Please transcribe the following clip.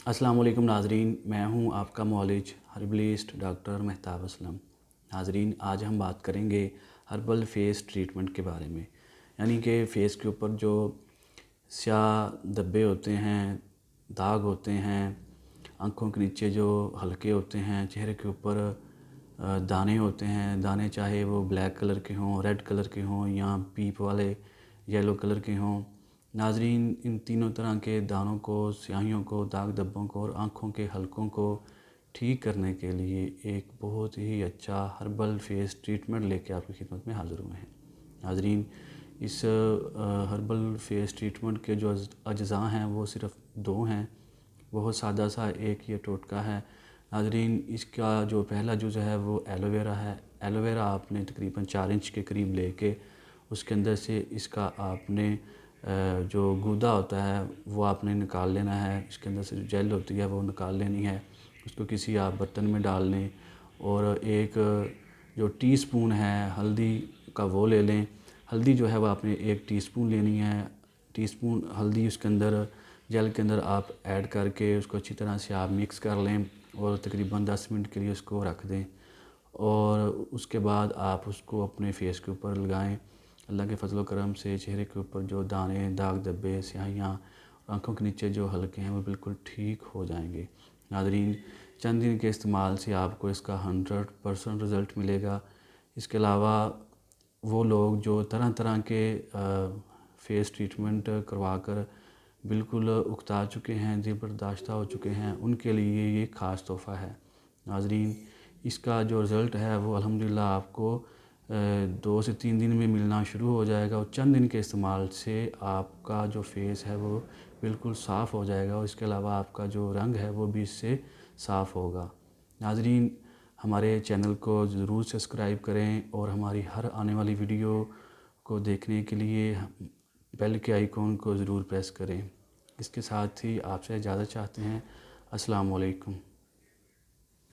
السلام علیکم ناظرین، میں ہوں آپ کا معالج ہربلسٹ ڈاکٹر مہتاب اسلم۔ ناظرین، آج ہم بات کریں گے ہربل فیس ٹریٹمنٹ کے بارے میں، یعنی کہ فیس کے اوپر جو سیاہ دھبے ہوتے ہیں، داغ ہوتے ہیں، آنکھوں کے نیچے جو ہلکے ہوتے ہیں، چہرے کے اوپر دانے ہوتے ہیں، دانے چاہے وہ بلیک کلر کے ہوں، ریڈ کلر کے ہوں یا پیپ والے یلو کلر کے ہوں۔ ناظرین، ان تینوں طرح کے دانوں کو، سیاہیوں کو، داغ دھبوں کو اور آنکھوں کے حلقوں کو ٹھیک کرنے کے لیے ایک بہت ہی اچھا ہربل فیس ٹریٹمنٹ لے کے آپ کی خدمت میں حاضر ہوئے ہیں۔ ناظرین، اس ہربل فیس ٹریٹمنٹ کے جو اجزاء ہیں وہ صرف دو ہیں، بہت سادہ سا ایک یہ ٹوٹکا ہے۔ ناظرین، اس کا جو پہلا جز ہے وہ ایلو ویرا ہے۔ ایلو ویرا آپ نے تقریباً 4 انچ کے قریب لے کے اس کے اندر سے اس کا آپ نے جو گودا ہوتا ہے وہ آپ نے نکال لینا ہے، اس کے اندر سے جو جیل ہوتی ہے وہ نکال لینی ہے۔ اس کو کسی آپ برتن میں ڈال لیں اور ایک جو ٹی سپون ہے ہلدی کا وہ لے لیں۔ ہلدی جو ہے وہ آپ نے 1 ٹی سپون لینی ہے۔ ٹی سپون ہلدی اس کے اندر جیل کے اندر آپ ایڈ کر کے اس کو اچھی طرح سے آپ مکس کر لیں اور تقریباً 10 منٹ کے لیے اس کو رکھ دیں، اور اس کے بعد آپ اس کو اپنے فیس کے اوپر لگائیں۔ اللہ کے فضل و کرم سے چہرے کے اوپر جو دانے، داغ دھبے، سیاہیاں، آنکھوں کے نیچے جو حلقے ہیں وہ بالکل ٹھیک ہو جائیں گے۔ ناظرین، چند دن کے استعمال سے آپ کو اس کا 100% رزلٹ ملے گا۔ اس کے علاوہ وہ لوگ جو طرح طرح کے فیس ٹریٹمنٹ کروا کر بالکل اکتا چکے ہیں، دل برداشتہ ہو چکے ہیں، ان کے لیے یہ خاص تحفہ ہے۔ ناظرین، اس کا جو رزلٹ ہے وہ الحمدللہ آپ کو 2 سے 3 دن میں ملنا شروع ہو جائے گا، اور چند دن کے استعمال سے آپ کا جو فیس ہے وہ بالکل صاف ہو جائے گا، اور اس کے علاوہ آپ کا جو رنگ ہے وہ بھی اس سے صاف ہوگا۔ ناظرین، ہمارے چینل کو ضرور سبسکرائب کریں اور ہماری ہر آنے والی ویڈیو کو دیکھنے کے لیے بیل کے آئیکن کو ضرور پریس کریں۔ اس کے ساتھ ہی آپ سے اجازت چاہتے ہیں۔ السلام علیکم۔